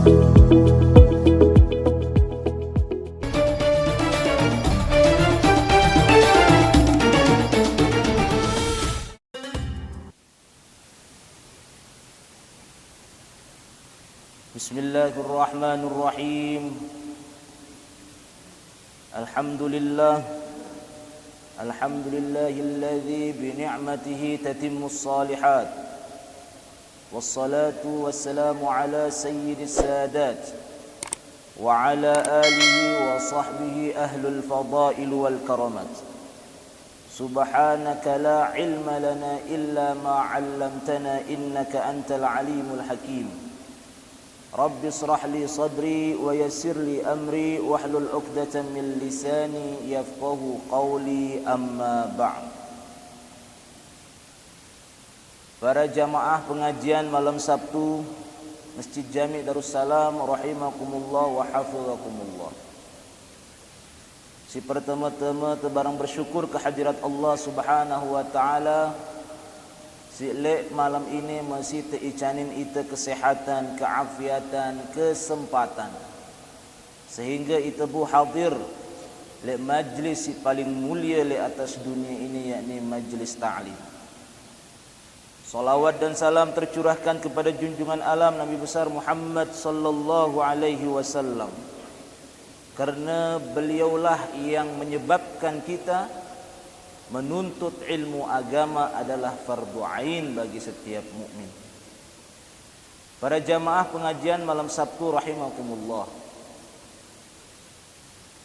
Bismillahirrahmanirrahim. Alhamdulillahilladzi bi ni'matihi tatimmus shalihat. Wassalatu wassalamu ala sayyidis sadat wa ala alihi wa sahbihi ahlul fadail wal karamat. Subhanaka la ilma lana illa ma 'allamtana innaka antal alimul hakim. Rabbi israh li sadri wa yassir li amri wahlul 'uqdatam min lisani yafqahu qawli, amma ba'd. Para jamaah pengajian malam Sabtu Masjid Jami' Darussalam rahimakumullah wa hafizakumullah. Si pertama-tama tebarang bersyukur kehadirat Allah Subhanahu wa taala. Si lek malam ini masih teicanin ita kesehatan, keafiatan, kesempatan, sehingga ita bu hadir lek majlis si paling mulia lek atas dunia ini, yakni majlis ta'lim. Salawat dan salam tercurahkan kepada junjungan alam Nabi besar Muhammad sallallahu alaihi wasallam, karena beliaulah yang menyebabkan kita menuntut ilmu agama adalah fardu ain bagi setiap mukmin. Para jamaah pengajian malam Sabtu rahimakumullah,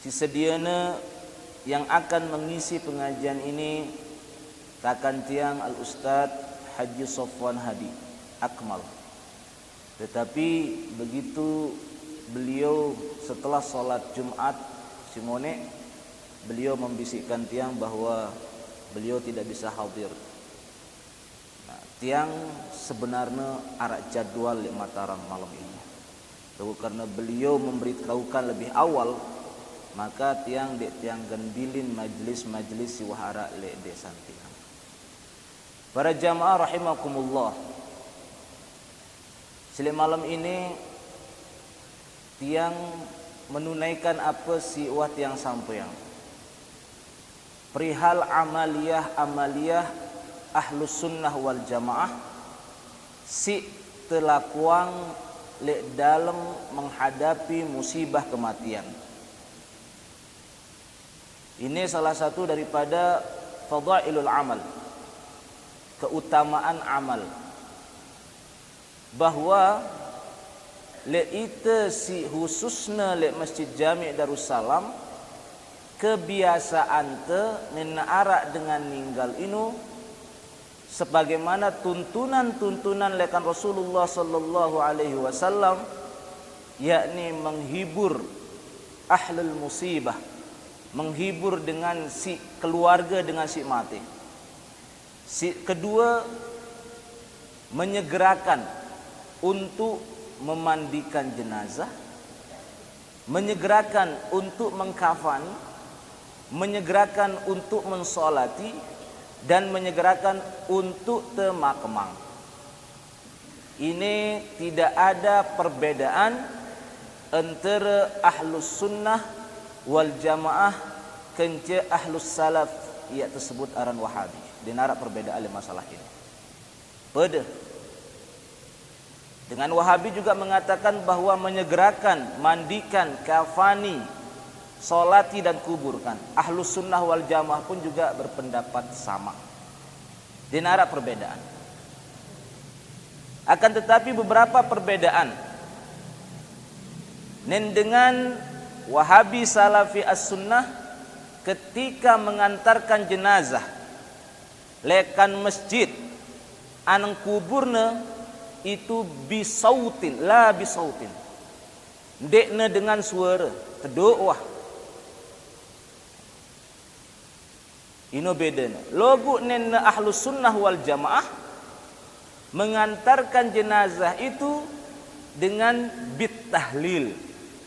sesediana yang akan mengisi pengajian ini kakan tiang Al-Ustaz Haji Sofwan Hadi Akmal. Tetapi begitu beliau setelah solat Jumat Simone, beliau membisikkan tiang bahwa beliau tidak bisa hadir. Tiang sebenarnya arak jadwal di Mataram malam ini. Karena beliau memberitahukan lebih awal, maka tiang genbilin majlis-majlis si wahara le desan tiang. Para jamaah rahimakumullah, sile malam ini tiang menunaikan apa si wah tiang sampeang perihal amaliyah ahlus sunnah wal jamaah si telakuang le dalam menghadapi musibah kematian. Ini salah satu daripada fadailul amal, keutamaan amal, bahwa le ite si khususna le Masjid Jami' Darussalam kebiasaan te menarak dengan ninggal inu sebagaimana tuntunan lekan Rasulullah sallallahu alaihi wasallam, yakni menghibur ahlul musibah, menghibur dengan si keluarga dengan si mati. Si kedua, menyegerakan untuk memandikan jenazah, menyegerakan untuk mengkafani, menyegerakan untuk mensolati, dan menyegerakan untuk temakemang. Ini tidak ada perbedaan antara ahlus sunnah wal jamaah kence ahlus salaf, ia tersebut aran wahabi. Dinarak perbedaan masalah ini. Pada dengan wahabi juga mengatakan bahwa menyegerakan, mandikan, kafani, solati dan kuburkan. Ahlus sunnah wal jamaah pun juga berpendapat sama. Dinarak perbedaan. Akan tetapi beberapa perbedaan dengan wahabi salafi as-sunnah ketika mengantarkan jenazah lekan masjid anang kuburna itu bisautin, la bisautin, dekna dengan suara tedoa. Ino bedanya. Logu nenna ahlus sunnah wal jamaah mengantarkan jenazah itu dengan bit tahlil,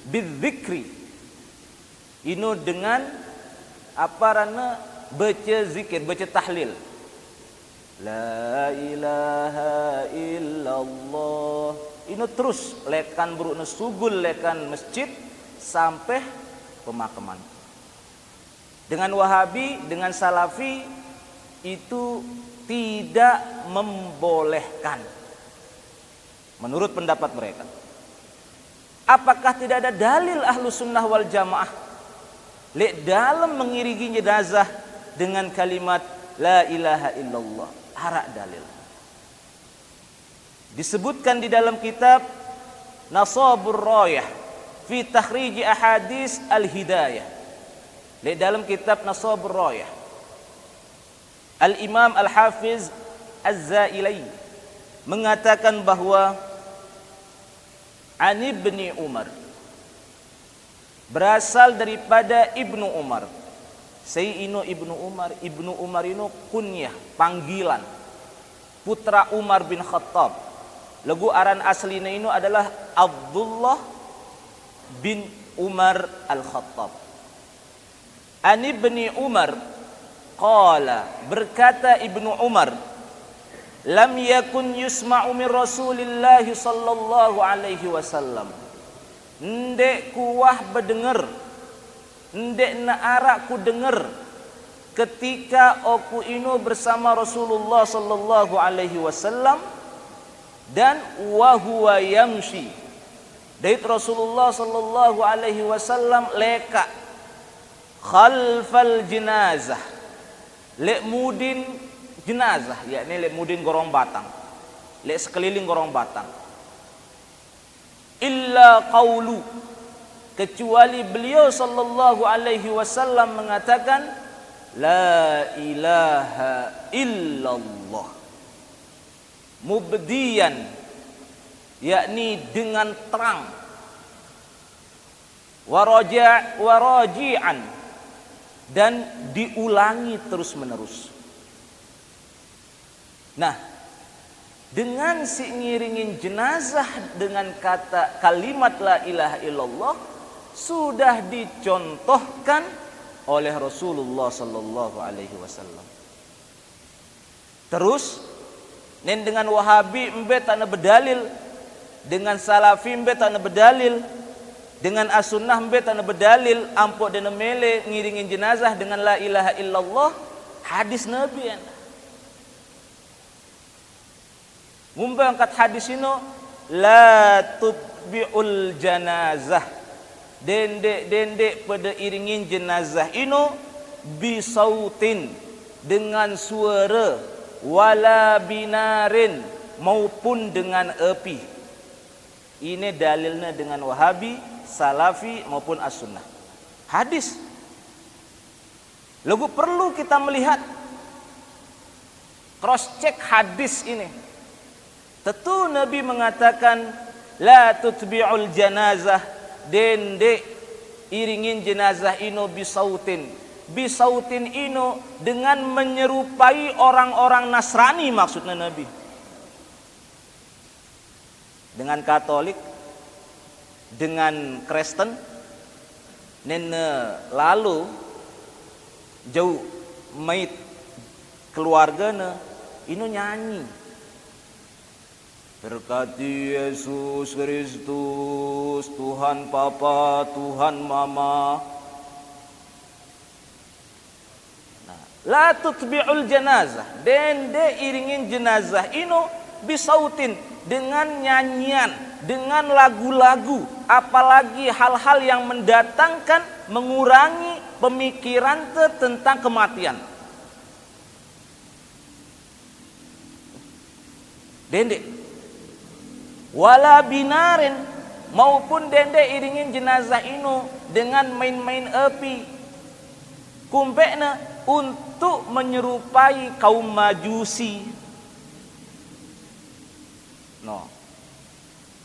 bit zikri. Ino dengan apa rana baca zikir, baca tahlil. La ilaha illallah ini terus lekan burukna sugul lekan masjid sampai pemakaman. Dengan Wahabi, dengan Salafi itu tidak membolehkan menurut pendapat mereka. Apakah tidak ada dalil ahlu sunnah wal jamaah dalam mengiringi jenazah dengan kalimat la ilaha illallah? Harak dalil. Disebutkan di dalam kitab Nasabur Rayah fi takhrij ahadits al-hidayah. Di dalam kitab Nasabur Rayah, Al-Imam Al-Hafiz Az-Zailai mengatakan bahwa an Ibni Umar, berasal daripada Ibnu Umar. Sayyidina Ibnu Umar ini kunyah, panggilan putra Umar bin Khattab. Lagu aran aslinya ini adalah Abdullah bin Umar Al-Khattab. An Ibni Umar qala, berkata Ibnu Umar, lam yakun yusma'u min Rasulillah sallallahu alaihi wasallam, ndek kuwah bedengar, ndek naarak ku dengar ketika aku ino bersama Rasulullah sallallahu alaihi wasallam dan wa huwa yamshi, dait Rasulullah sallallahu alaihi wasallam leka khalfal jenazah, lek mudin jenazah, yakni lek mudin gorong batang, lek sekeliling gorong batang. Illa qaulu, kecuali beliau sallallahu alaihi wasallam mengatakan la ilaha illallah, mubdiyan, yakni dengan terang, waraji'an, dan diulangi terus menerus. Nah, dengan si ngiringin jenazah dengan kata kalimat la ilaha illallah sudah dicontohkan oleh Rasulullah sallallahu alaihi wasallam. Terus dengan Wahabi embe tanah berdalil, dengan Salafi embe tanah berdalil, dengan As-Sunnah embe tanah berdalil ampok dan mele ngiringin jenazah dengan la ilaha illallah hadis Nabi anda. Mumba angkat hadis ini la tutbi'ul janazah, dendek pada iringin jenazah ini bisautin, dengan suara, wala binarin, maupun dengan api. Ini dalilnya dengan Wahabi, Salafi maupun As-Sunnah. Hadis. Lalu perlu kita melihat, cross check hadis ini. Tentu Nabi mengatakan la tutbi'ul janazah, dendek iringin jenazah ino bisautin. Bisautin ino dengan menyerupai orang-orang Nasrani, maksudnya Nabi. Dengan Katolik, dengan Kristen, lalu jauh mait keluarganya ino nyanyi, berkati Yesus Kristus, Tuhan Papa, Tuhan Mama. Nah, la tutbi'ul janazah, dende iringin jenazah ino bisautin, dengan nyanyian, dengan lagu-lagu, apalagi hal-hal yang mendatangkan, mengurangi pemikiran tentang kematian. Dende wala binarin, maupun dende iringin jenazah ino dengan main-main api, kumpekna untuk menyerupai kaum Majusi. No.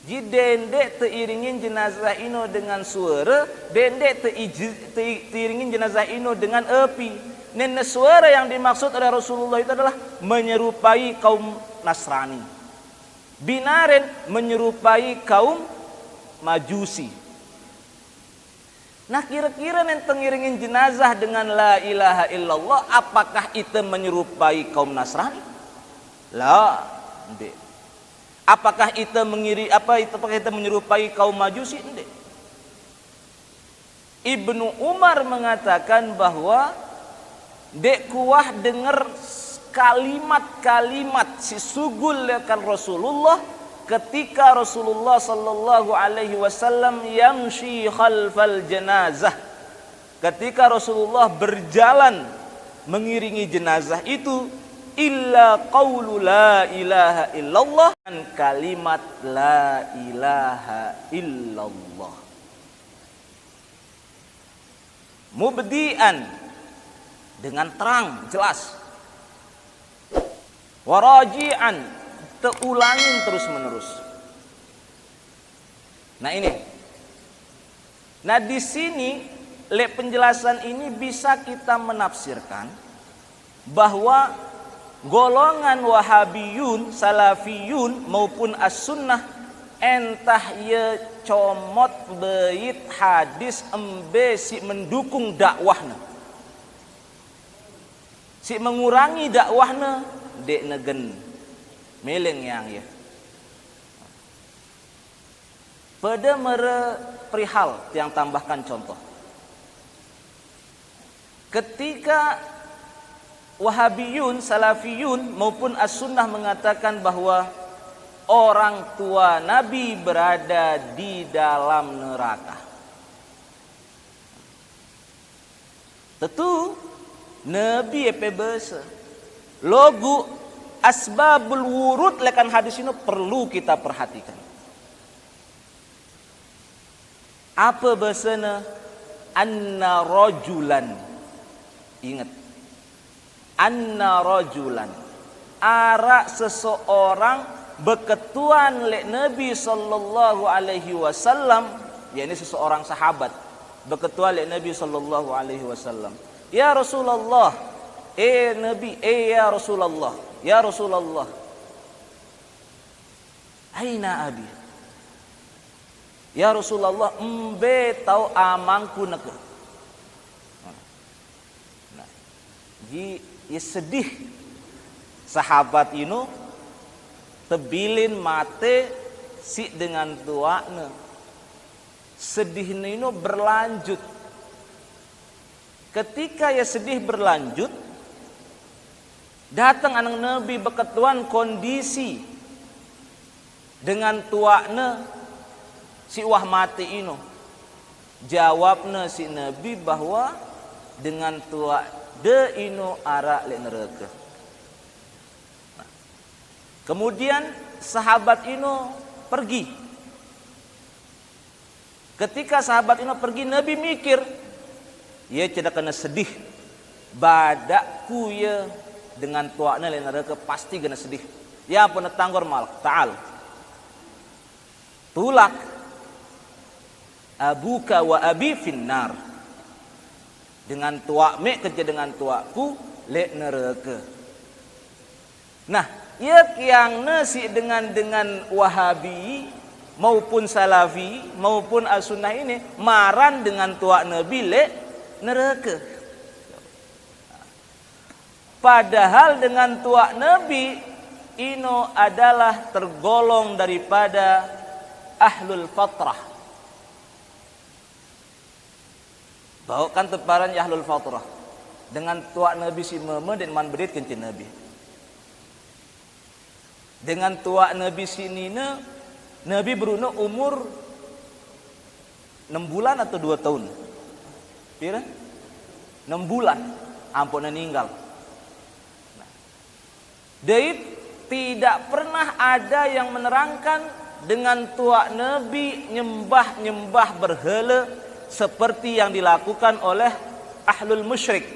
Jadi dendek teiringin jenazah ino dengan suara, dendek teiringin jenazah ino dengan api. Nene suara yang dimaksud oleh Rasulullah itu adalah menyerupai kaum Nasrani. Binaren menyerupai kaum Majusi. Nah, kira-kira yang tengiringin jenazah dengan la ilaha illallah, apakah itu menyerupai kaum Nasrani? La, Apakah kita menyerupai kaum Majusi? Tidak. Ibnu Umar mengatakan bahwa dek kuah dengar kalimat-kalimat si sugul lekan Rasulullah ketika Rasulullah sallallahu alaihi wasallam yamshi khalfal janazah. Ketika Rasulullah berjalan mengiringi jenazah itu, illa qaulu la ilaha illallah, dan kalimat la ilaha illallah. Mubdi'an, dengan terang jelas, waraji'an, teulangin terus menerus. Nah ini, nah di sini penjelasan ini bisa kita menafsirkan bahwa golongan Wahabiyun, Salafiyun maupun As-Sunnah entah ye comot bait hadis embe si mendukung dakwahna, si mengurangi dakwahna, dek negen meleng yang ya. Pada mere perihal yang tambahkan contoh. Ketika Wahabiyun, Salafiyun maupun As-Sunnah mengatakan bahwa orang tua Nabi berada di dalam neraka, tentu Nabi bahasa logo asbabul wurud lekan hadis ini perlu kita perhatikan. Apa bahasana? Anna rajulan, ingat, anna rajulan, ara seseorang beketuan lek Nabi sallallahu alaihi wasallam, yakni seseorang sahabat beketuan lek Nabi sallallahu alaihi wasallam, ya Rasulullah, Nabi, ya Rasulullah, ya Rasulullah, aina abi, ya Rasulullah, embe tau amangku neke. Nah, ya sedih sahabat ini tebilin mate si dengan tuakna. Sedih ini berlanjut. Ketika ya sedih berlanjut, datang anak Nabi beketuan kondisi dengan tuakna si wah mati ini. Jawabna si Nabi bahwa dengan tuak de ino arak lek neraka. Nah, kemudian sahabat ino pergi. Ketika sahabat ino pergi, Nabi mikir, ya cedak kena sedih. Badakku ya dengan tuakna lek neraka pasti kena sedih. Ya pun tanggor mal ta'al. Tulak abuka wa abi finnar. Dengan tuak mek kerja dengan tuakku lek neraka. Nah, ia yang nasi dengan Wahabi maupun Salafi maupun As-Sunnah ini maran dengan tuak Nabi lek neraka. Padahal dengan tuak Nabi ino adalah tergolong daripada ahlul fatrah. Bawakan teparan ya ahlul fatrah. Dengan tuak Nabi si meme dan man berit kencing Nabi. Dengan tuak Nabi si nina, Nabi beruno umur 6 bulan atau 2 tahun. Pira? 6 bulan. Ampun meninggal. Nah, Daib tidak pernah ada yang menerangkan dengan tuak Nabi nyembah-nyembah berhala seperti yang dilakukan oleh ahlul musyrik.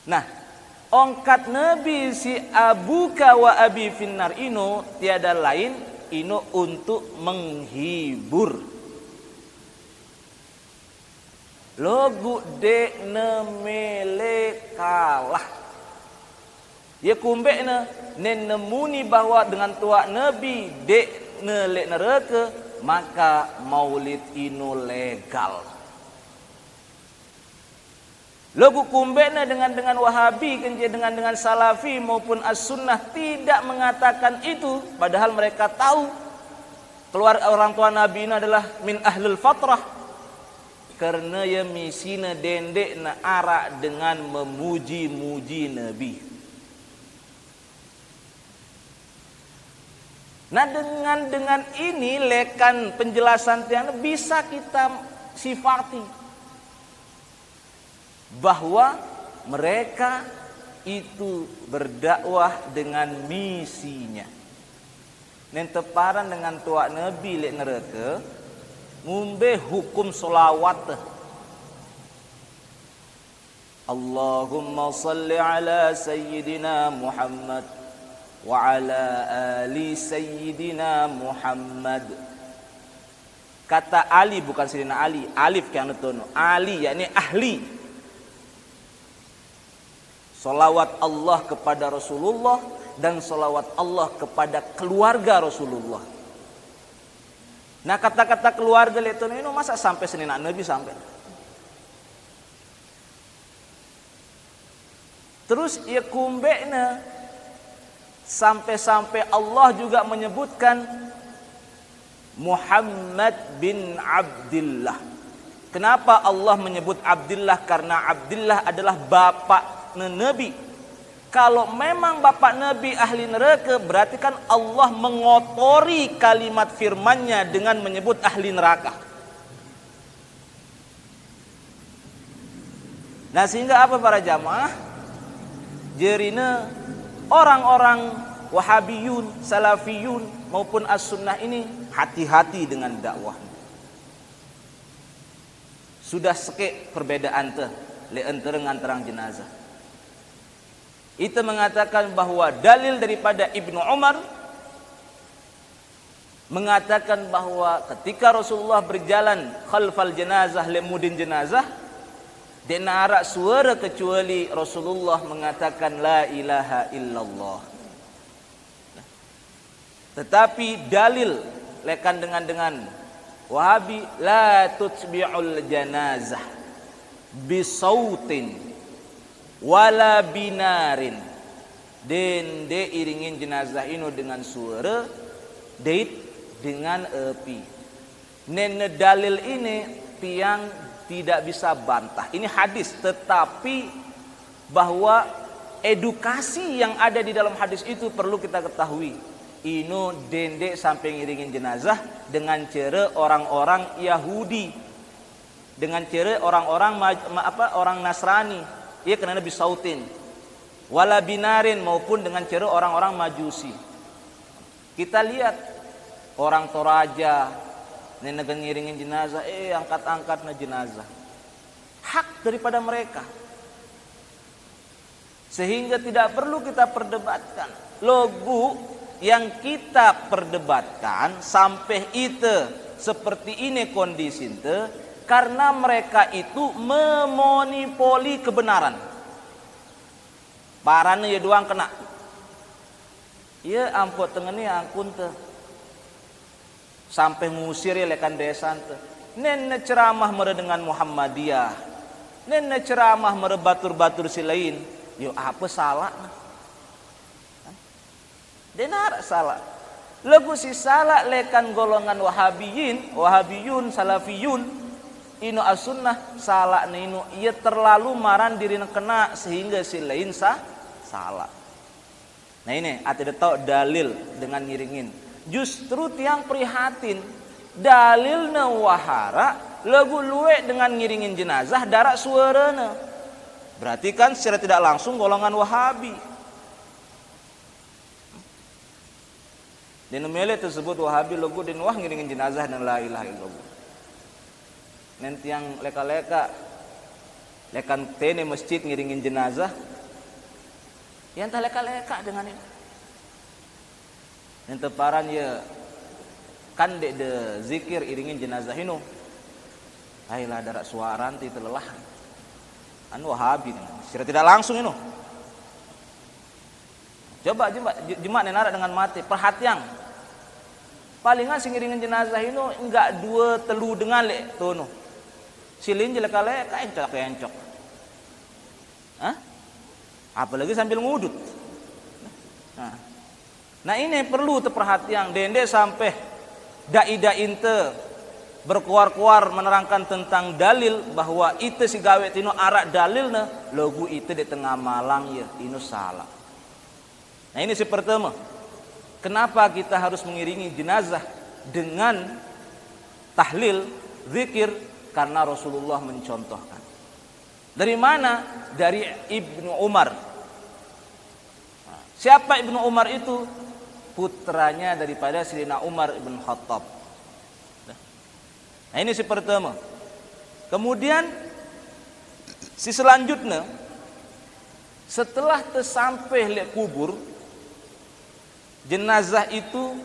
Nah, ongkat Nabi si abuka wa abi finnar ino tiada lain ino untuk menghibur. Logu dek nemele kalah. Ya kumbek nemuni bahwa dengan tuak Nabi dek nelek neraka, maka maulid ino legal. Logu kumbena dengan Wahabi, dengan Salafi maupun As-Sunnah tidak mengatakan itu, padahal mereka tahu keluar orang tua Nabi ini adalah min ahlul fatrah, karena ya misina dendek na arak dengan memuji-muji Nabi. Nah dengan ini lekan penjelasan tiang bisa kita sifati bahwa mereka itu berdakwah dengan misinya. Nenteparan dengan tua Nabi lek neraka ngumbe hukum solawat. Allahumma salli ala sayyidina Muhammad wa ala ali sayyidina Muhammad. Kata Ali bukan Sayyidina Ali, alif kan tono. Ali yakni ahli. Salawat Allah kepada Rasulullah dan salawat Allah kepada keluarga Rasulullah. Nah kata-kata keluarga itu masa sampai senina Nabi sampai. Terus ia kumbekna sampai Allah juga menyebutkan Muhammad bin Abdullah. Kenapa Allah menyebut Abdullah? Karena Abdullah adalah bapak Nabi. Kalau memang bapak Nabi ahli neraka, berarti kan Allah mengotori kalimat firman-Nya dengan menyebut ahli neraka. Nah sehingga apa para jamaah? Jerina orang-orang Wahabiyun, Salafiyun maupun As-Sunnah ini hati-hati dengan dakwah. Sudah sekek perbedaan teh le antara jenazah. Itu mengatakan bahwa dalil daripada Ibnu Umar mengatakan bahwa ketika Rasulullah berjalan khalfal jenazah lemudin jenazah, dena arak suara kecuali Rasulullah mengatakan la ilaha illallah. Tetapi dalil lekan dengan Wahabi la tutbi'ul janazah bisautin wala binarin, den de iringin jenazah ini dengan suara, deit dengan api. Nene dalil ini tiang tidak bisa bantah. Ini hadis, tetapi bahwa edukasi yang ada di dalam hadis itu perlu kita ketahui. Ino dendek sampai ngiringin jenazah dengan cara orang-orang Yahudi, dengan cara orang-orang orang Nasrani. Ia kena bisautin, wala binarin maupun dengan cara orang-orang Majusi. Kita lihat orang Toraja, nenek ngiringin jenazah, angkat-angkat na jenazah. Hak daripada mereka. Sehingga tidak perlu kita perdebatkan. Logo yang kita perdebatkan sampai itu seperti ini kondisi itu. Karena mereka itu memonopoli kebenaran. Parane ya doang kena. Ya ampun tengeni angkun teh. Sampai ngusir ya lekan desa teh. Nene ceramah mere dengan Muhammadiyah. Nene ceramah mere batur-batur si lain. Yo apa salah? Denar salah. Lagu si salah lekan golongan Wahabiyun, Salafiyun. Ino As-Sunnah salah nino ia terlalu maran diri kena sehingga si lain salah. Nah ini ada tahu dalil dengan ngiringin. Justru tiang prihatin dalilna wahara lagu luwe dengan ngiringin jenazah darak suarana. Berarti kan secara tidak langsung golongan Wahabi. Di nomele tersebut Wahabi lagu din wah ngiringin jenazah dan la ilaha illallah. Nanti yang leka-leka lekan tene masjid ngiringin jenazah yang tak leka-leka dengan ini yang teparan ya kan de zikir iringin jenazah ini ayolah darat suara nanti terlelah anu Wahabi secara tidak langsung ini coba jemaat nenara dengan mati perhatian palingan singiringin jenazah ini enggak dua telu dengan lek tono silin jelek-lek encok. Hah? Apalagi sambil ngudut. Nah ini perlu perhatian dende sampai dai-dai inte berkuar-kuar menerangkan tentang dalil bahwa itu si gawe tino arak dalilna logu itu di tengah malang ya inu salah. Nah ini si pertama. Kenapa kita harus mengiringi jenazah dengan tahlil, zikir? Karena Rasulullah mencontohkan. Dari mana? Dari Ibnu Umar. Siapa Ibnu Umar itu? Putranya daripada Sayyidina Umar ibn Khattab. Nah ini si pertama. Kemudian si selanjutnya, setelah tersampai le kubur, jenazah itu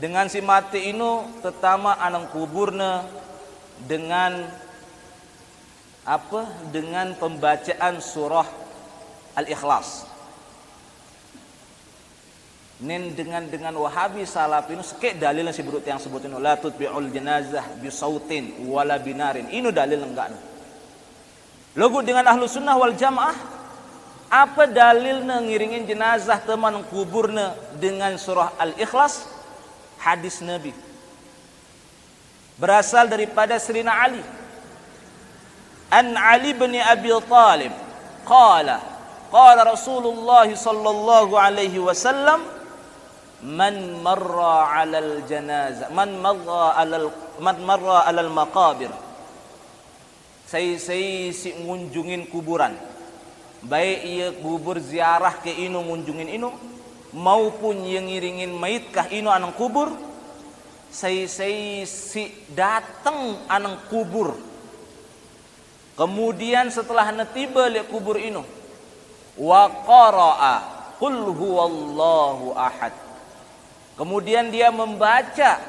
dengan si mati ino tetama anang kuburna dengan apa? Dengan pembacaan surah Al-Ikhlas. Nen dengan Wahabi salafin sekek dalil yang sebut yang sebutin la tutbi'ul janazah bisautin wala binarin. Ini dalil enggak. Logo dengan ahlu sunnah wal jamaah apa dalilnya ngiringin jenazah teman kuburna dengan surah Al-Ikhlas? Hadis Nabi. Berasal daripada Sayyidina Ali. An Ali bin Abi Thalib qala Rasulullah sallallahu alaihi wasallam man marra 'alal janazah man marra 'alal maqabir saya si ngunjungin kuburan baik ia kubur ziarah ke inu ngunjungin inu maupun yang ngiringin mayit kah inu anang kubur saya si datang anang kubur kemudian setelah netiba le kubur inu wa qara'a qul huwallahu ahad. Kemudian dia membaca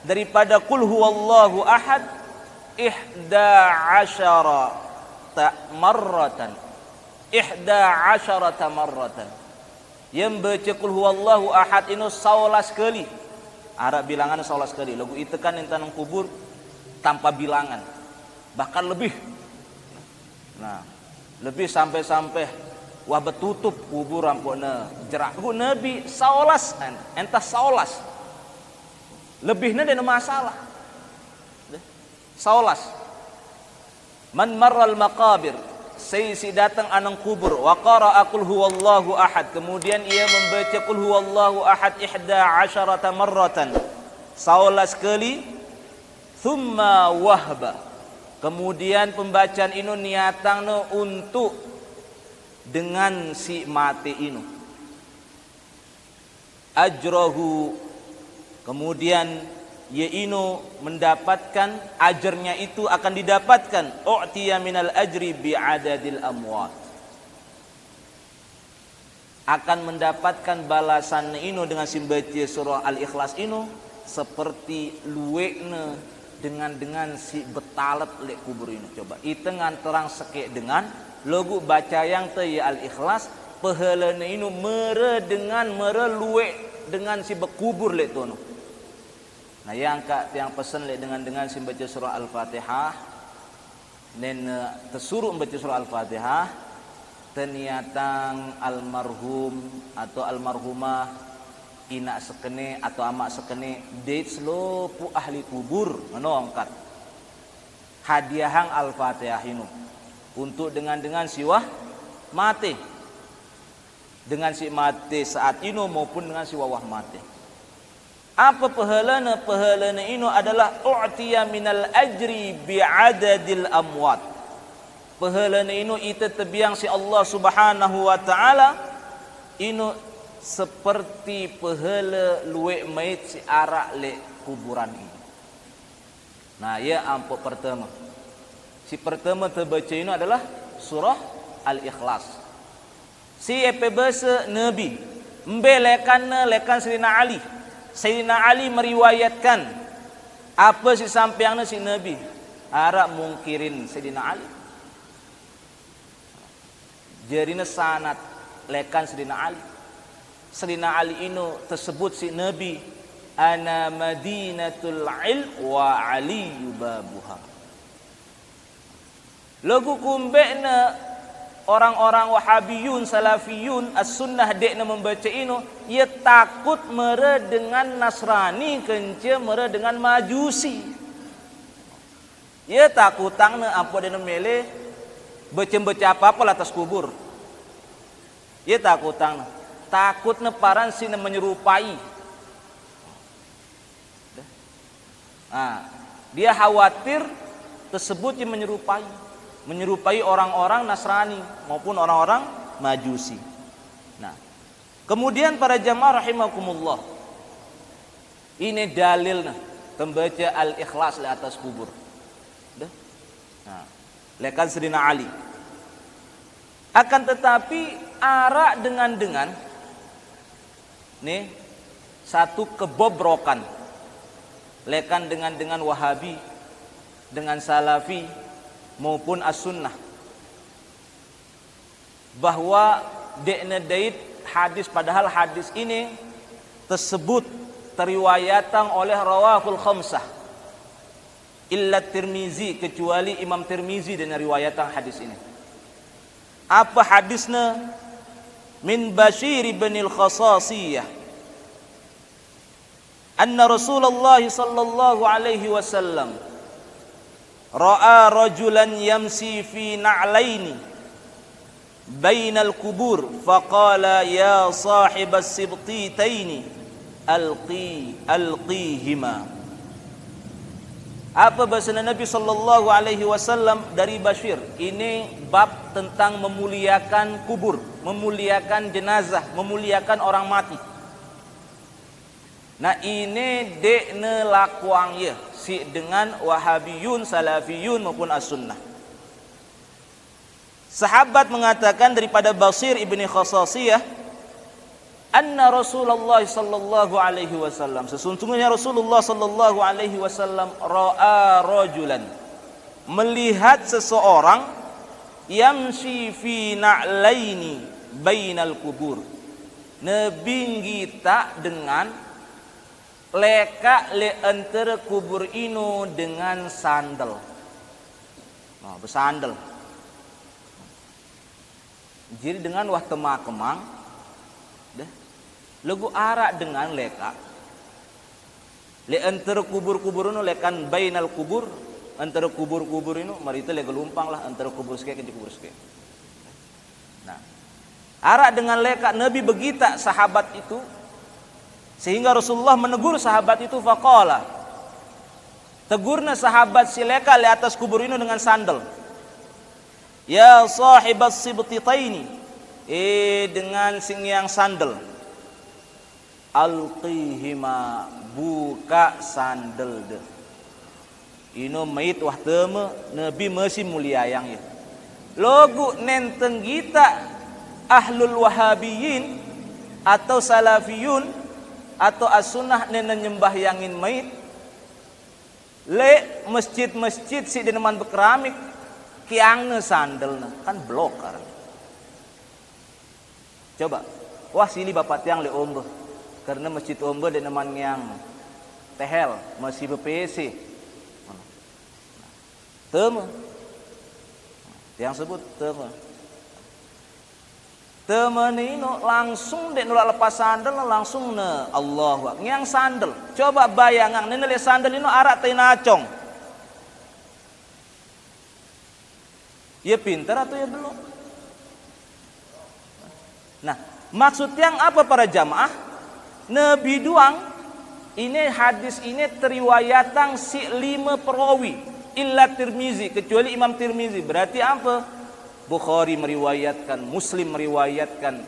daripada qul huwallahu ahad 11 marratan. Yang baca qul huwallahu ahad ini 11 kali. Arab bilangan 11 kali. Lagu itu kan intan kubur tanpa bilangan. Bahkan lebih. Nah, lebih sampai wah betutup kubur ampuna jerak ku nabi saulas entah saulas lebihnya ada masalah saulas man marral maqabir si datang anang kubur wa qara'a qul huwallahu ahad kemudian ia membaca qul huwallahu ahad 11 marratan saulas kali thumma wahba kemudian pembacaan ini niatangna untuk dengan si mati inu ajrahu kemudian ye inu mendapatkan ajarnya itu akan didapatkan u'tiya minal ajri bi'adadil amwat akan mendapatkan balasan inu dengan si baca surah Al-Ikhlas inu seperti luwekna dengan si betalet lek kubur ini coba itu ngan terang sekek dengan logo baca yang te ya Al-Ikhlas pahalana inu mere luwe dengan si berkubur lek tono. Nah yang pesan lek dengan si baca surah Al-Fatihah nen tersuruh membaca surah Al-Fatihah terniatang almarhum atau almarhumah ina sekene atau amak sekene date slopu ahli kubur menongkat hadiahang Al-Fatihah inu untuk dengan siwah mati dengan si mati saat ini maupun dengan si wawah mati apa pahalana ini adalah u'tiya minal ajri bi'adadil amwat pahalana ini itu tebiang si Allah subhanahu wa ta'ala ini seperti pahala luwek mayit si arak le kuburan ini nah ya ampun pertama si pertama terbaca ini adalah surah Al-Ikhlas. Si bahasa Nabi lekan Sayyidina Ali. Sayyidina Ali meriwayatkan apa si sampeangna si Nabi arab mungkirin Sayyidina Ali. Jarina sanad lekan Sayyidina Ali. Sayyidina Ali ini tersebut si Nabi ana madinatul ilm wa aliyu babuha. Lagu kumbekna orang-orang Wahabiyun, Salafiyun, As-Sunnah dek na membaca ino, ia takut mere dengan Nasrani, kence mere dengan Majusi. Ia takutang na apa dena mele baca apa atas kubur. Ia takutang na, takut na paran sina menyerupai. Nah, dia khawatir tersebut yang menyerupai orang-orang Nasrani maupun orang-orang Majusi. Nah, kemudian para jamaah rahimakumullah, ini dalilnya membaca al-ikhlas di atas kubur. Nah, lekan Sayyidina Ali. Akan tetapi arak dengan nih satu kebobrokan lekan dengan Wahabi, dengan Salafi maupun As-Sunnah, bahwa dekna dait hadis, padahal hadis ini tersebut teriwayatkan oleh rawahul khamsah illa Tirmizi, kecuali Imam Tirmizi dan riwayatkan hadis ini. Apa hadisnya? Min Bashir bin al-Khasasiyah anna Rasulullah sallallahu alaihi wasallam ra'a rajulan yamsi fi na'laini bainal kubur faqala ya sahibas sibtitaini alqihima. Apa bahasa Nabi sallallahu alaihi wasallam dari Bashir? Ini bab tentang memuliakan kubur, memuliakan jenazah, memuliakan orang mati. Nah, ini dekne lakuang ya si dengan Wahabiyun, Salafiyun maupun As-Sunnah. Sahabat mengatakan daripada Bashir ibni Khasasiyah, anna Rasulullah sallallahu alaihi wasallam, sesungguhnya Rasulullah sallallahu alaihi wasallam ra'a rajulan, melihat seseorang yamshi fi na'laini bainal kubur, nebinggita dengan leka le antara kubur ino dengan sandal. Nah, bersandal. Jadi dengan wah kemang deh. Lagu arak dengan leka. Le antara kubur-kubur ino lekan bainal kubur, antara kubur-kubur ino mari itu le gelumpang lah antara kubur sekek ke kubur sekek. Nah, arak dengan leka Nabi begita sahabat itu, sehingga Rasulullah menegur sahabat itu, faqala, tegurna sahabat sileka di atas kubur ini dengan sandal, ya sahibas sibtitaini, dengan sing yang sandal, alqihima, buka sandal de. Ino mait wah teme Nabi masih mulia yang ya. Logu nenten kita ahlul wahabiyin atau salafiyun atau As-Sunnah nena nyembah yangin mait le masjid-masjid si deneman berkeramik kiangna sandalna kan blokar. Coba wah sini bapak tiang le ombe karena masjid ombe deneman yang tehel masih BPC teme tiang sebut teme temenino langsung dek nolak lepas sandal langsung ne Allah yang sandal. Coba bayangan nene le sandal ino arak teh nacong. Ya pintar atau ya belum? Nah, maksud yang apa para jamaah? Nabi doang ini hadis ini teriwayatang si 5 perawi illa Tirmizi, kecuali Imam Tirmizi. Berarti apa? Bukhari meriwayatkan, Muslim meriwayatkan,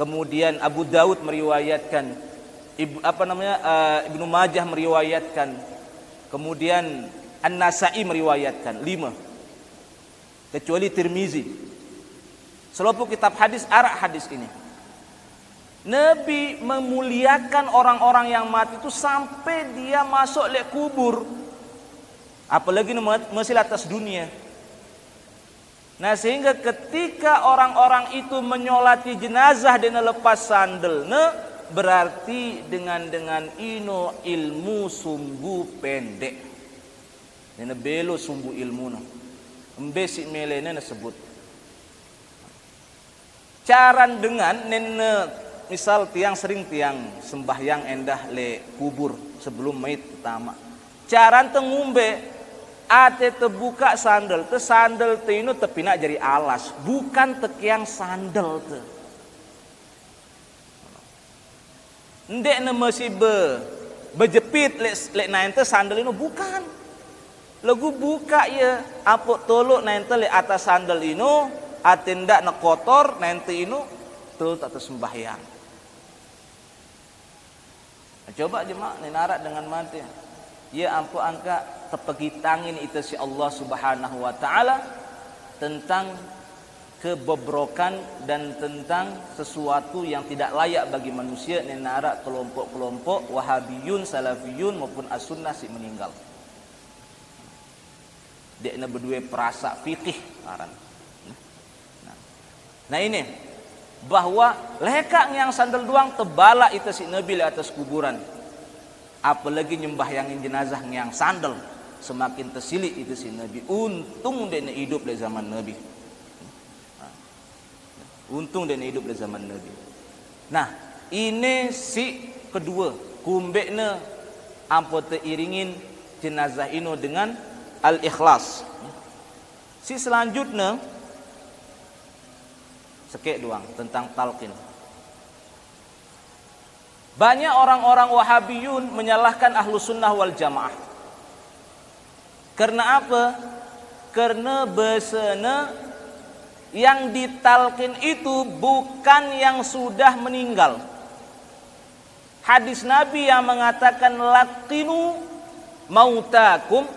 kemudian Abu Daud meriwayatkan, Ibnu Majah meriwayatkan, kemudian An-Nasa'i meriwayatkan 5, kecuali Tirmizi. Seluruh kitab hadis arak hadis ini. Nabi memuliakan orang-orang yang mati itu sampai dia masuk le kubur, apalagi masih atas dunia. Nah, sehingga ketika orang-orang itu menyolati jenazah dan lepas sandal, berarti dengan ino ilmu sumbu pendek. Nena belo sumbu ilmu na. Mbesi melene na sebut. Caran dengan nene misal tiang sering tiang sembahyang endah le kubur sebelum mait pertama. Caran tengumbe ate terbuka sandal te sandal te inu tepina jadi alas, bukan tekiang sandal te. Ndek ne masih bejepit lek naente sandal inu bukan. Lagu buka ya apok tolok naente le atas sandal inu atindak na kotor naente inu tul tak tersembahyang. Coba jemaah ninarak dengan mati. Ya ampu angka tepegitangin itu si Allah Subhanahu wa taala tentang kebobrokan dan tentang sesuatu yang tidak layak bagi manusia ninarak kelompok-kelompok Wahabiyun, Salafiyun maupun As-Sunnah si meninggal. Dia na berdua perasa fikih aran. Nah ini bahwa leka yang sandal doang tebala itu si Nabi di atas kuburan. Apalagi nyembahyangin jenazah yang sandal semakin tersilik itu si Nabi. Untung dia hidup di zaman Nabi. Untung dia hidup di zaman Nabi. Nah, ini si kedua kumbekna ampo teiringin jenazah ino dengan al-ikhlas. Si selanjutnya sekek doang tentang talqin. Banyak orang-orang Wahabiyun menyalahkan Ahlus Sunnah wal Jamaah. Karena apa? Karena besena yang ditalqin itu bukan yang sudah meninggal. Hadis Nabi yang mengatakan laqinu mautakum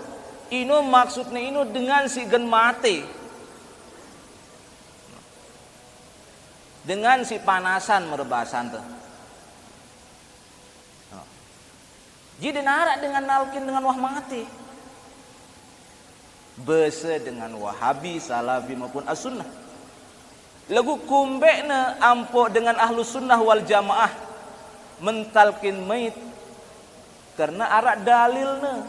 inu maksudnya inu dengan si gen mate. Dengan si panasan merebasan tuh. Jadi narak dengan nalkin dengan wah mati. Bese dengan Wahabi, Salafi maupun As-Sunnah. Lagu kumbekna ampo dengan Ahlus Sunnah wal Jamaah mentalkin mait karena arak dalilna.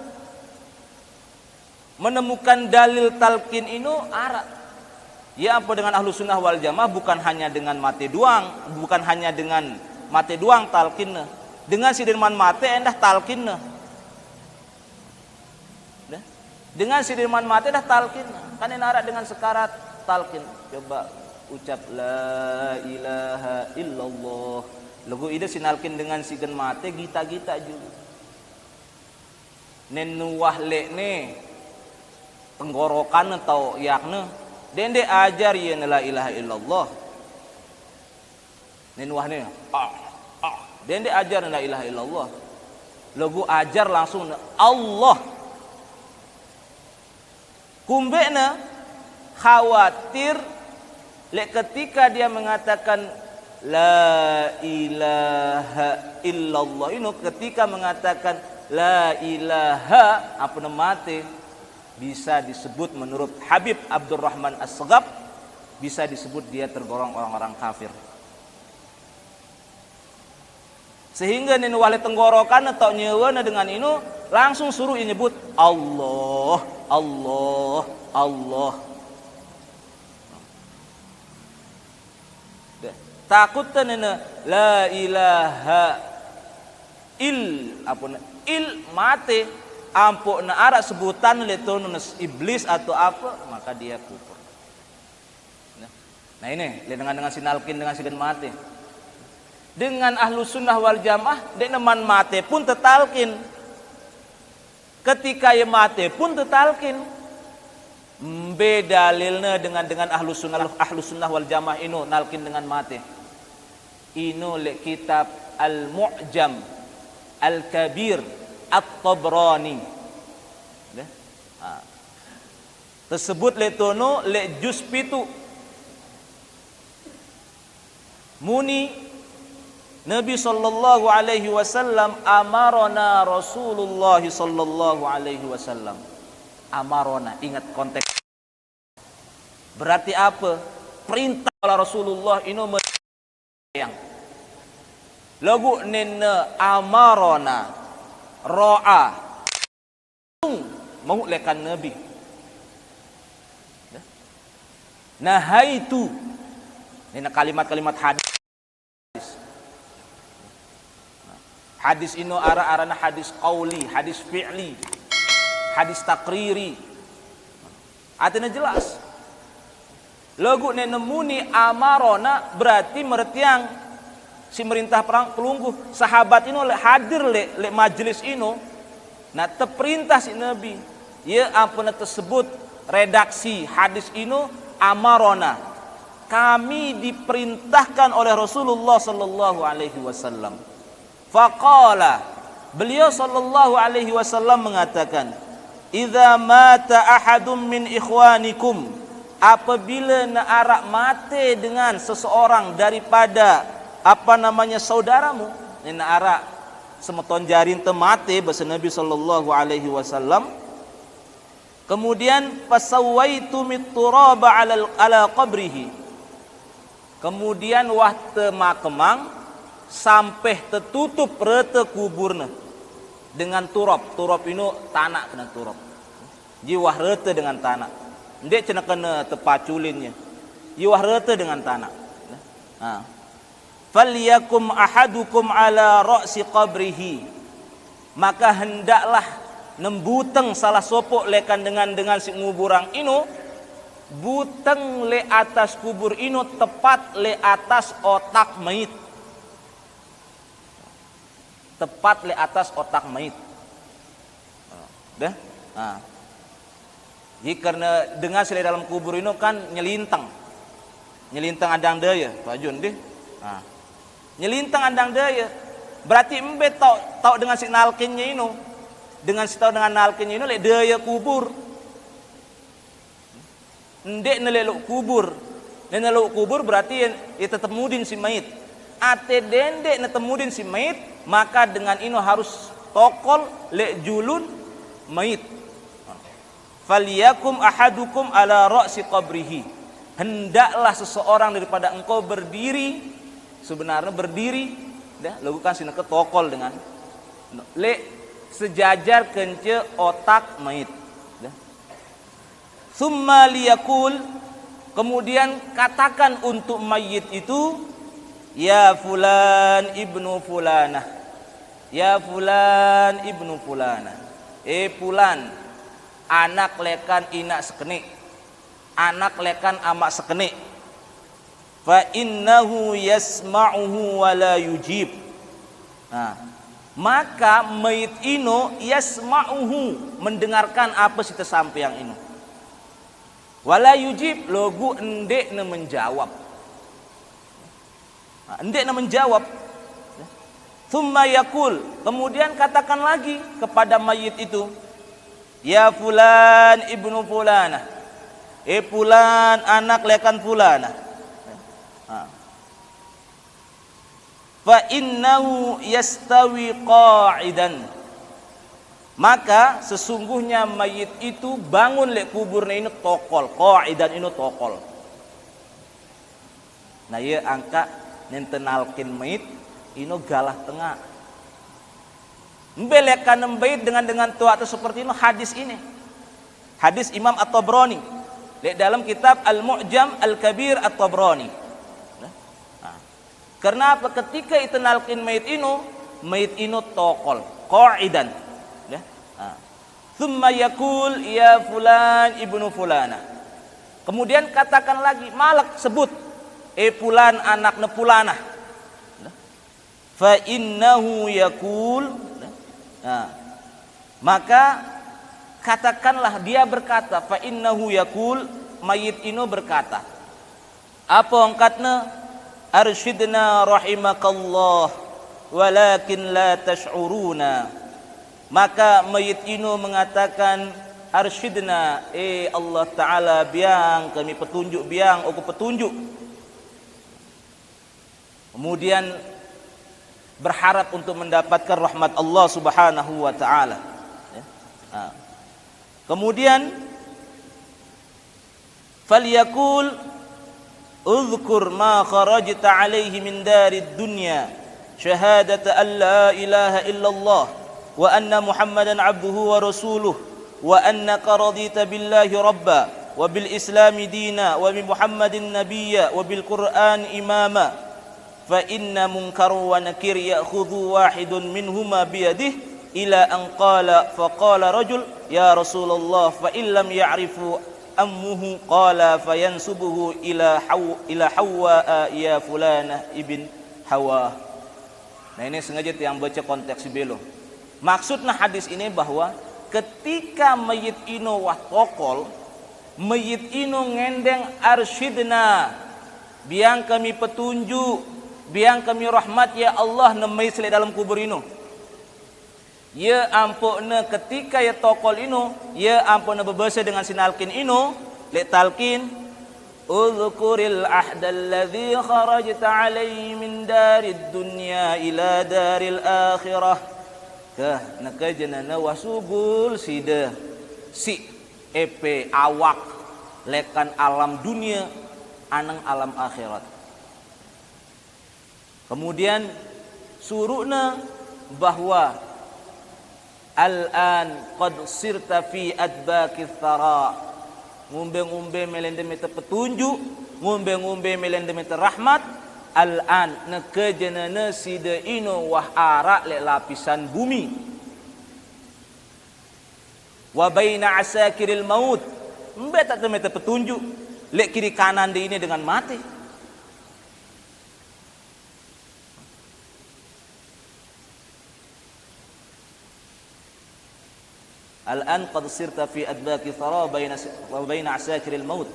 Menemukan dalil talqin inu arak. Ya apa dengan Ahlus Sunnah wal Jamaah bukan hanya dengan mate doang, bukan hanya dengan mate doang talqinna. Dengan sidirman mate endah talqinna. Dengan sidirman mate dah talqinna. Kan enarak dengan sekarat talqin. Coba ucap la ilaha illallah. Lagu ide sinalkin dengan sigen mate gita-gita juga. Nenuwah lekne tenggorokan atau yakne dende ajar ye la ilaha illallah. Nenuwah ne dende ajar la ilaha illallah. Lagu ajar langsung Allah. Kumbekna khawatir lek ketika dia mengatakan la ilaha illallah ini ketika mengatakan la ilaha apa namate bisa disebut menurut Habib Abdurrahman As-Saghab bisa disebut dia tergolong orang-orang kafir. Sehingga nini wale tenggorokan atau nyewana dengan ini langsung suruh nyebut Allah, Allah, Allah. Takut nene la ilaha il mate ampuk na arak sebutan leton iblis atau apa maka dia kufur. Nah ini dengan sinalkin dengan sigen mate. Dengan Ahlus Sunnah wal Jamaah dek neman mate pun tetalkin. Ketika ia mate pun tetalkin. Beda dalilnya dengan Ahlus Sunnah wal Jamaah inu nalkin dengan mate. Inu le kitab Al-Mu'jam Al-Kabir At-Tabrani. Tersebut le tono le juz pitu. Muni Nabi sallallahu alaihi wasallam amarona Rasulullah sallallahu alaihi wasallam. Amarona, ingat konteks. Berarti apa? Perintah oleh Rasulullah ini yang lagu nena amarona ro'a mengulekan Nabi. Nahaitu Ini kalimat-kalimat hadis. Hadis ino arana hadis qauli, hadis fi'li, hadis takriri. Artinya jelas. Lagu nemuni amarona berarti mertiang si merintah perang pelungguh sahabat ino hadir le majelis ino. Nah terperintah si Nabi. Ya ampun tersebut redaksi hadis ino amarona. Kami diperintahkan oleh Rasulullah sallallahu alaihi wasallam. Faqala, beliau sallallahu alaihi wasallam mengatakan, "Idza mata ahadum min ikhwanikum," apabila naarak mati dengan seseorang daripada saudaramu, ini naarak semeton jarin temate bahasa Nabi sallallahu alaihi wasallam. Kemudian fasawaitu mitturaba ala qabrihi. Kemudian wah temakemang sampai tertutup rete kuburna dengan turab. Turab ini tanah kena turab. Jiwah rete dengan tanah. Ndek cina kena tepaculinnya. Jiwah rete dengan tanah. Nah. Falyakum ahadukum ala ra'si qabrihi. Maka hendaklah nembuteng salah sopok lekan dengan si nguburang ino. Buteng le atas kubur ino tepat le atas otak mayit. Tepat le atas otak mayit. Dah? Nah. Jadi karena dengar sele dalam kubur ino kan nyelintang. Nyelintang andang daya, Pak Jun deh. Nah. Nyelintang andang daya. Berarti embe tau dengan si nalkinnya ino. Dengan si tau dengan nalkinnya ino le daya kubur. Ndek nelelok kubur. Nelelok kubur berarti ya tetap mudin si mayit. Ate dendek netemudin si mayit, maka dengan ino harus tokol le julun mayit. Falyakum ahadukum ala ra'si qabrihi. Hendaklah seseorang daripada engkau berdiri, sebenarnya berdiri, dah lakukan sini ke tokol dengan le sejajar kence otak mayit. Summa liyakul, kemudian katakan untuk mayit itu, ya fulan ibnu fulanah, ya fulan ibnu fulanah, fulan anak lekan inak sekene, anak lekan amak sekene, fa innahu yasma'uhu wa la yujib. Nah, maka mayit ino yasma'uhu, mendengarkan apa si tersampaiang ino. Wala yujib, logu endek na menjawab. Endek na menjawab. Thumma yakul, kemudian katakan lagi kepada mayit itu, ya fulan ibnu fulanah, fulan anak lekan fulanah, fa innahu yastawi qa'idan. Maka sesungguhnya mayit itu bangun le kuburnya ini tokol, qa'idan ini tokol. Nah ya angka nentenalkin mayit ini galah tengah. Mbelekan mayit dengan tua atau seperti ini hadis ini. Hadis Imam At-Tabrani. Dalam kitab Al-Mu'jam Al-Kabir At-Tabrani. Nah, karena apa? Ketika itenalkin mayit ini tokol, qa'idan. Thumma yakul ya fulan ibnu fulana. Kemudian katakan lagi, malak sebut, fulan anak nepulana. Fa innahu yakul. Nah, maka katakanlah dia berkata, fa innahu yakul, mayit ino berkata. Apa angkatna? Arsyidna rahimakallah walakin la tash'uruna. Maka mayit ino mengatakan, arsyidna, Allah Ta'ala biang kami petunjuk, biang aku petunjuk. Kemudian berharap untuk mendapatkan rahmat Allah Subhanahu wa Ta'ala. Kemudian falyakul udhkur ma kharajta alaihi min darid dunya syahadata an la ilaha illallah wa anna Muhammadan abduhu wa rasuluh wa annaka radita billahi rabba wa bil islami dina wa bi Muhammadin nabiyya wa bil Qur'an imama fa inna munkar wa nakir ya'khudhu wahidun minhuma biyadihi ila an qala fa qala rajul ya Rasulullah fa illam ya'rifu ammuhu qala fayansubuhu ila Hawa ya fulanah ibn Hawa. Nah ini sengaja yang baca konteks belum. Maksudnya hadis ini bahwa ketika mayit ino wah tokol, mayit ino ngendeng arsyidna, biang kami petunjuk, biang kami rahmat ya Allah nemai selek dalam kubur ino. Ya ampuna ketika ya tokol ino, ya ampuna berbahasa dengan sinalkin ino, lek talkin Udhkuril ahda alladhi kharajta alaihi min darid dunya ila daril akhirah. Kah nakajanana wasugul sida si epe awak lekan alam dunia anang alam akhirat. Kemudian suruhna bahwa al-an qad sirta fi adbaqith thara. Ngumbe-ngumbe melende meta petunjuk, ngumbe-ngumbe melende meta rahmat. Al-an nekejenana sida ino wah arak lek lapisan bumi. Wa baina asakiril maut. Mbe tak meta petunjuk lek kiri kanan di ini dengan mati. Al-an qad sirta fi adbaqi thara baina asakiril maut.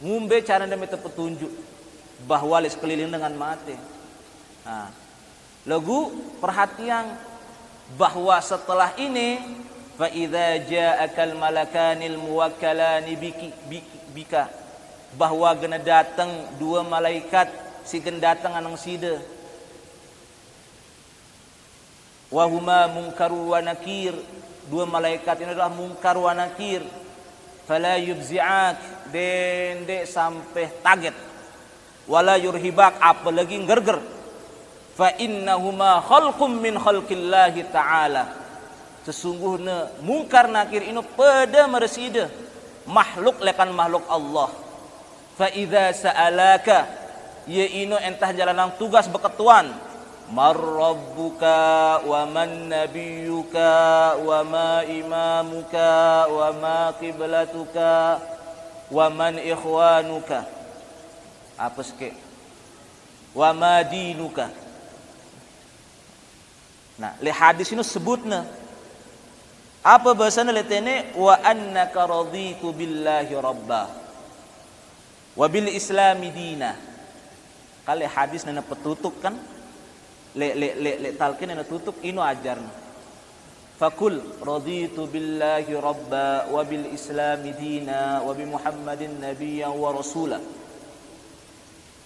Ngumbe cara demi petunjuk bahwa les keliling dengan mati. Nah, lagu perhatian bahwa setelah ini fa idza ja'akal malakanil muwakkalani bika bahwa gena datang dua malaikat si gen datang anang sida wa huma munkar wa nakir, dua malaikat ini adalah munkar wa nakir. Fala yubzi'ak, dendek sampai target, wala yurhibak, apalagi gerger. Fa innahuma khalqum min khalqillahi ta'ala, sesungguhnya munkar nakir ini pada meresida makhluk lekan makhluk Allah. Fa idza sa'alaka, ya ino entah jalanang tugas beketuan, mar rabbuka wa man nabiyuka wa ma imamuka wa ma qiblatuka wa man ikhwanuka, apa seke, wa ma dinuka. Nah, le hadis ini sebutna apa bahasana letene wa annaka raditu billahi rabba wa bil islami dina. Kali hadis nana petutup kan le talqin nana tutup ino ajarna. Fakul raditu billahi rabba wa bil islami dina wa bi Muhammadin nabiyyan wa rasula.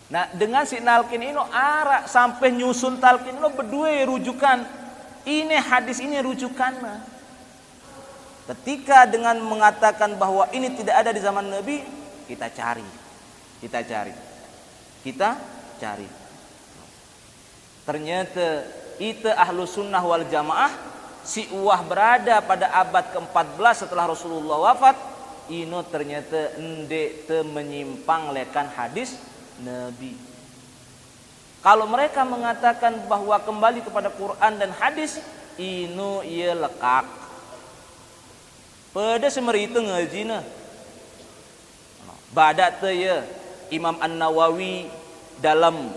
Nah, dengan si nalkin ino arak sampai nyusun talqin ino berdua rujukan. Ini hadis ini rujukannya. Ketika dengan mengatakan bahwa ini tidak ada di zaman Nabi, kita cari. Ternyata itu ahlu sunnah wal jamaah si uah berada pada abad ke-14 setelah Rasulullah wafat. Ino ternyata endek te menyimpang lekan hadis Nabi. Kalau mereka mengatakan bahwa kembali kepada Quran dan hadis, ino ia lekak. Pada semeri itu ngajina. Badat ya Imam An-Nawawi dalam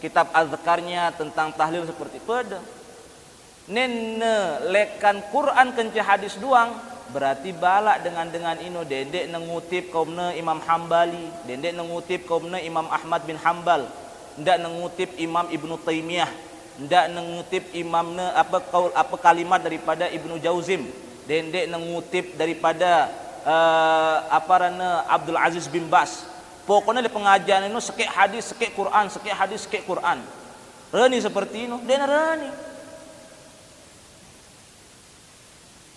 kitab azkarnya tentang tahlil seperti pada. Nene lekan Quran kenca hadis doang, berarti balak dengan ino dendek nengutip kaumna Imam Hambali, dendek nengutip kaumna Imam Ahmad bin Hambal, ndak nengutip Imam Ibnu Taimiyah, ndak nengutip imamna apa kalimat daripada Ibnu Jauzim, dendek nengutip daripada Abdul Aziz bin Bas. Pokoknya di pengajian itu sekek hadis, sekek Quran, sekek hadis, sekek Quran. Rani seperti itu, dan rani.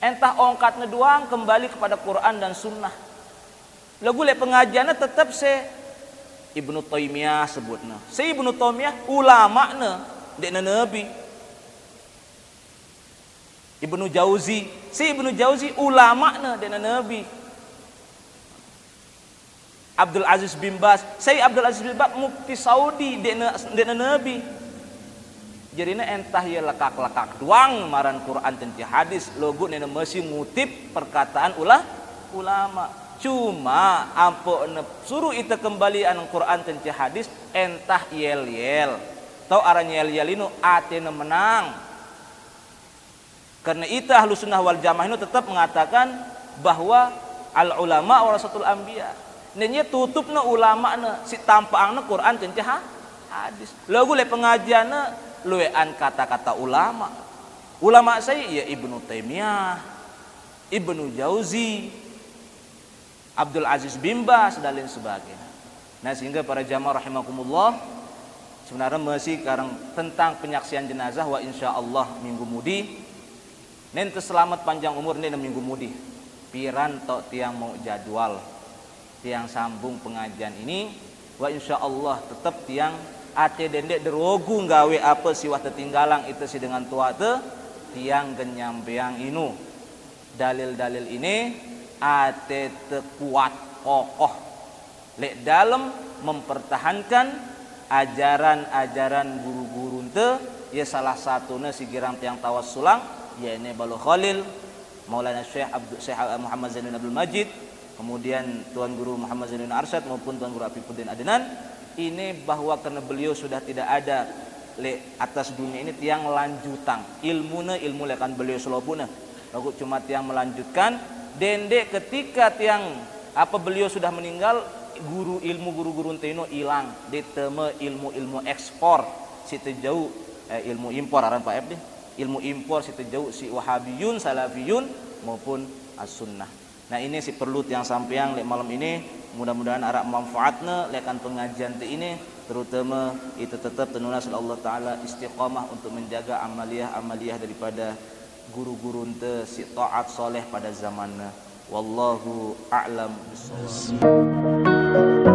Entah ongkatnya doang kembali kepada Quran dan Sunnah. Lagu le pengajiannya tetap Ibnu Taimiyah sebutna. Ibnu Taimiyah ulama'na dekna Nabi. Ibnu Jauzi, Ibnu Jauzi ulama'na dekna Nabi. Abdul Aziz bin Bas, saya Abdul Aziz bin Bas mufti Saudi dena Nabi. Jadi entah ya lekak-lekak doang maran Quran dan hadis logo nena masih ngutip perkataan ulama. Cuma ampo suruh itu kembali an Quran dan hadis entah yel-yel. Tau arah yel-yel ini atena menang. Karena itu Ahlus Sunnah wal Jamaah itu tetap mengatakan bahwa al ulama warasatul anbiya. Nenya tutupna ulama na si tampangna Quran dan hadis. Lagu le pengajianna luean kata-kata ulama. Ulama saya ya Ibnu Taimiyah, Ibnu Jauzi, Abdul Aziz bin Bas dan lain sebagainya. Nah sehingga para jamaah rahimakumullah sebenarnya masih sekarang tentang penyaksian jenazah wa insyaallah minggu mudi. Nente selamat panjang umur nene minggu mudi. Piran tok tiang mau jadwal tiang sambung pengajian ini wa insyaallah tetap tiang ate dendek derogu gawe apa siwah tertinggalang itu si dengan tua te tiang genyampeang inu dalil-dalil ini ate kuat kokoh lek dalam mempertahankan ajaran-ajaran guru-guru te ya salah satunya si girang tiang tawassulang ya ini Balu Khalil Maulana Syekh Muhammad Zainuddin Abdul Majid, kemudian Tuan Guru Muhammad Zainuddin Arsyad maupun Tuan Guru Afifuddin Adnan. Ini bahwa karena beliau sudah tidak ada atas dunia ini tiang lanjutan ilmuna ilmu lekan beliau selobuna. Lalu cuma tiang melanjutkan dendek ketika tiang apa beliau sudah meninggal guru guru teno hilang diteme ilmu ekspor situ jauh ilmu impor aran Pak F ilmu impor situ jauh si Wahabiyun, Salafiyun maupun As-Sunnah. Nah ini si perlu yang sampeang lek malam ini mudah-mudahan arak manfaatna lekan pengajian ini terutama itu tetap tenunas Allah taala istiqamah untuk menjaga amaliyah daripada guru-guru ente si taat soleh pada zamanna. Wallahu a'lam bishawab.